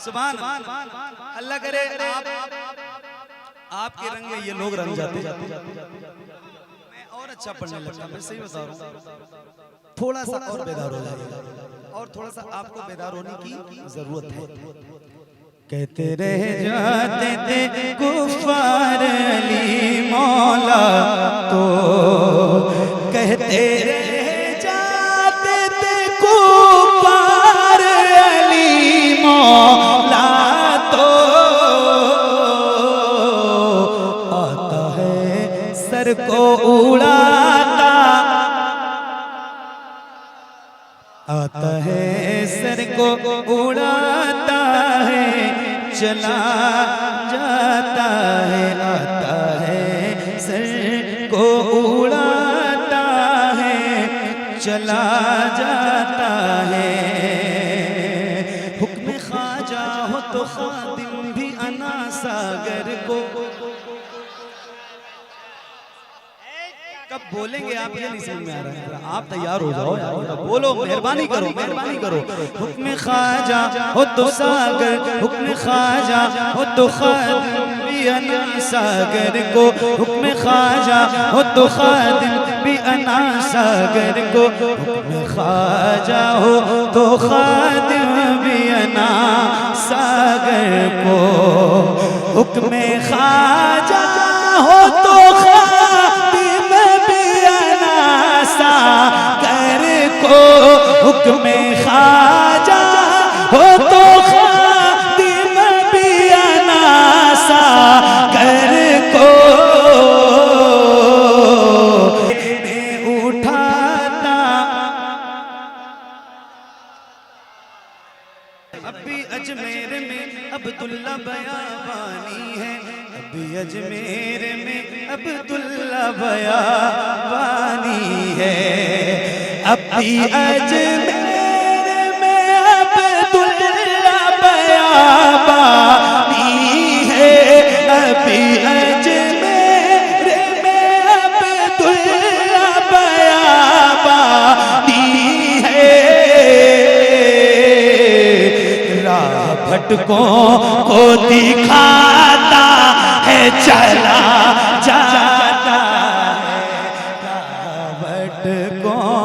सुभान अल्लाह करे आपके रंगे ये लोग रंग जाते मैं और अच्छा पढ़ने लगता। मैं सही बता रहा हूँ, थोड़ा सा और बेदार हो जाएगा और थोड़ा सा आपको बेदार होने की जरूरत है। कहते रह जाते थे कुफार अली मौला, तो कहते रह जाते थे कुफार अली मौला, तो आता है सर को उड़ाता, आता है सर को उड़ाता है, चला जाता है, आता है सर को उड़ाता है, चला जाता है। हुक्म ख्वाजा हो तो खादिम भी अना सागर को कब बोलेंगे आप ये नहीं समझ में आ रहा है। आप तैयार हो जाओ यार, बोलो, मेहरबानी करो, मेहरबानी करो। हुक्म ख्वाजा हो तो सागर, हुक्म ख्वाजा हो तो खादिम भी अना सागर को, हुक्म ख्वाजा हो तो खादिम भी अना सागर को, हुक्म ख्वाजा हो तो खादिम भी अना सागर को, हुक्म ख्वाजा हो तो सागर को, हुक्म ख्वाजा हो तो खादिम भी अना सागर को, मैं उठाता अभी अजमेर में अब्दुल्ला बयाबानी है, अभी अजमेर में अब्दुल्ला बयाबानी है, अभी अजमेर में अब्दुल्ला बयाबानी है, अभी अजमेर में अब्दुल्ला बयाबानी है। राह भटकों को दिखाता है, चला जाता है, राह भटकों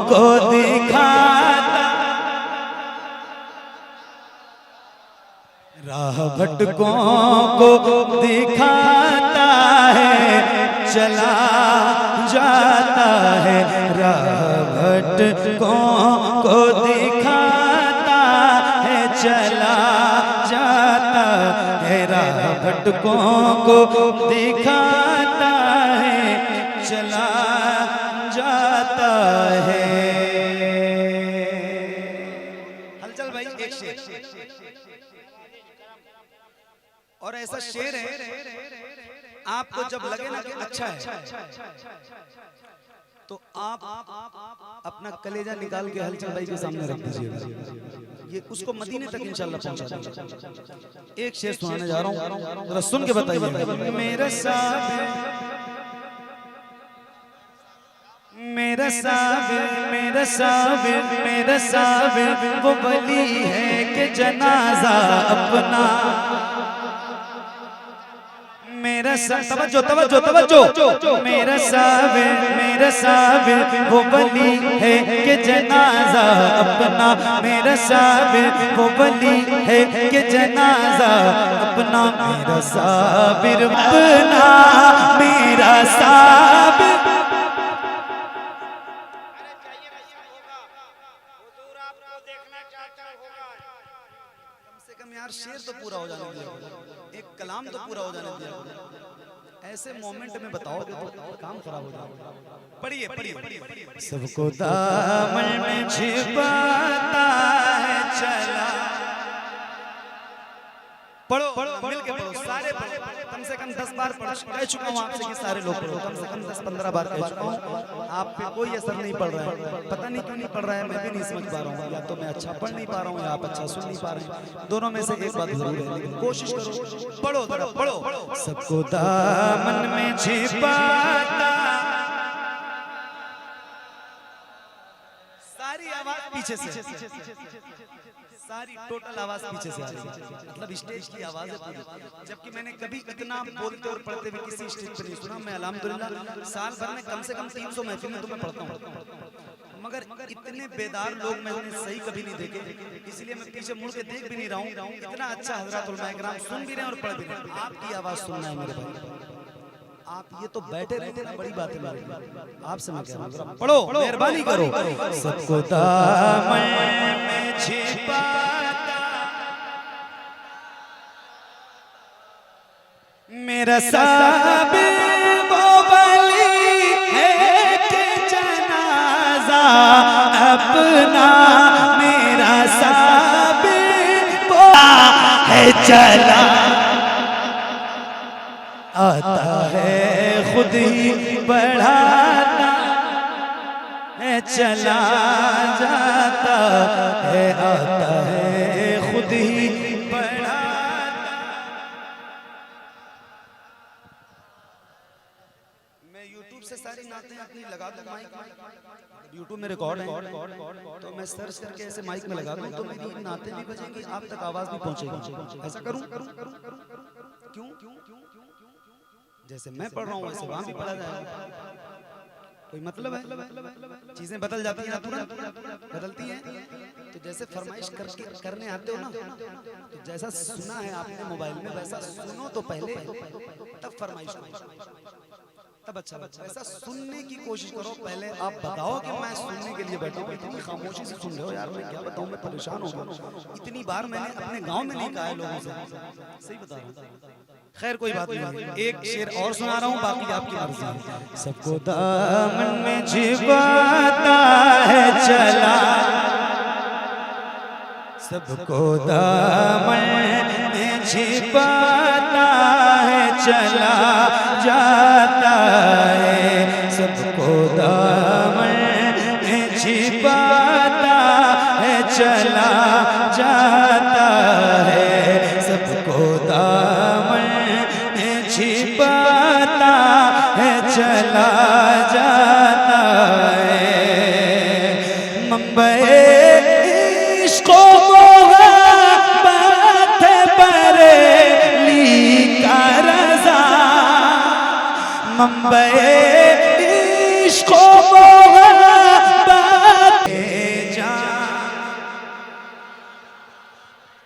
को दिखाता, राह भटकों को दिखाता है, चला जाता है, राह भटकों को दिखाता है, चला जाता है, राह भटकों को दिखाता है, चला जाता है। हलचल भाई एक शेर, और ऐसा शेर है आपको जब लगे ना कि अच्छा है तो आप अपना कलेजा निकाल के हलचल भाई के सामने रख दीजिएगा, ये उसको मदीने तक इंशाल्लाह पहुंचा देगा। एक शेर सुनाने जा रहा हूं, जरा सुन के बताइए। मेरा साबिर, मेरा साबिर, मेरा साबिर, मेरा साबिर वो वली है कि जनाजा अपना, मेरा तवज्जो तवज्जो तवज्जो, मेरा साबिर वो वली है कि जनाजा अपना, मेरा साबिर वो वली है कि जनाजा अपना, मेरा साबिर अपना, मेरा साबिर। कम से कम यार शेर तो पूरा हो जाने दिया, एक कलाम तो पूरा हो जाने दिया। ऐसे मोमेंट में बताओ तो काम खराब हो जाएगा। पढ़िए पढ़िए। सबको दामन में छिपाता है चला, पढ़ो मिल के पढ़ो, सारे पढ़ो, कम से कम 10 बार पढ़ चुका हूँ आपसे कि सारे लोग पढ़ो, कम से कम 10-15 बार कह चुका हूँ। आप पे कोई असर नहीं पड़ रहा है, पता नहीं क्यों नहीं पड़ रहा है, मैं भी नहीं समझ पा रहा हूँ, या तो मैं अच्छा पढ़ नहीं पा रहा हूँ या आप अच्छा सुन नहीं पा रहे हैं, दोनों में से एक बात जरूर है, लेकिन कोशिश करो, पढ़ो पढ़ो। सबको दामन में छिपाता सारी आवाज पीछे से, सारी टोटल आवाज पीछे से आ रही है, मतलब स्टेज की आवाज है पूरी। जबकि मैंने कभी इतना बोलते और पढ़ते हुए किसी स्टेज पे नहीं सुना। मैं अल्हम्दुलिल्लाह साल भर में कम से कम 300 महफिल में तो मैं पढ़ता हूँ, मगर इतने बेदार लोग मैंने सही कभी नहीं देखे। इसलिए मैं पीछे मुड़ के देख भी नहीं रहा हूँ। इतना अच्छा हज़रात उलमा इकराम सुन भी रहे हैं और पढ़ भी रहे हैं। आपकी आवाज सुनना है मेरे भाई। आप ये तो बैठे रहते ना, बड़ी बात है। आपसे मैं कह रहा हूं पढ़ो, मेहरबानी करो। सबको दामन में छिपाता मेरा साबिर वो वली है कि जनाजा अपना, मेरा साबिर वो है चला आता है खुद ही बढ़ाता है, चला जाता है, आता है खुद ही बढ़ाता। मैं YouTube से सारी नातें अपनी लगा दूं माइक, YouTube में रिकॉर्ड है तो मैं सर्च करके ऐसे माइक में लगा दूं तो मेरी नातें भी बजेंगी, आप तक आवाज भी पहुंचेगी। ऐसा करूं? क्यों? जैसे मैं पढ़ रहा हूँ वैसे वहां भी पढ़ा जाएगा। कोई मतलब है? चीजें बदल जाती हैं, तुरंत बदलती हैं। तो जैसे फरमाइश करने आते हो ना, तो जैसा सुना है आपने मोबाइल में वैसा सुनो तो पहले, तब फरमाइश तब अच्छा लगता है। ऐसा सुनने की कोशिश करो पहले। आप बताओ कि मैं सुनने के लिए बैठा हूँ, इतनी खामोशी से सुन रहे हो यार, मैं क्या बताऊँ, मैं परेशान हो गया। इतनी बार मैंने अपने गांव में नहीं कहा है लोगों से, सही बता रहा हूँ। खैर कोई बात नहीं, एक शेर और सुना रहा हूँ, बाकी आपकी मर्जी। सबको दामन में छिपाता है चला, सबको दामन में छिपाता है चला जाता है, सबको दामन में छिपाता है चला जाता है, सबको दामन में छिपाता है चला जाता है। मुंबई इश्क़ो मोहब्बत बरेली का रज़ा, मुंबई इश्क़ो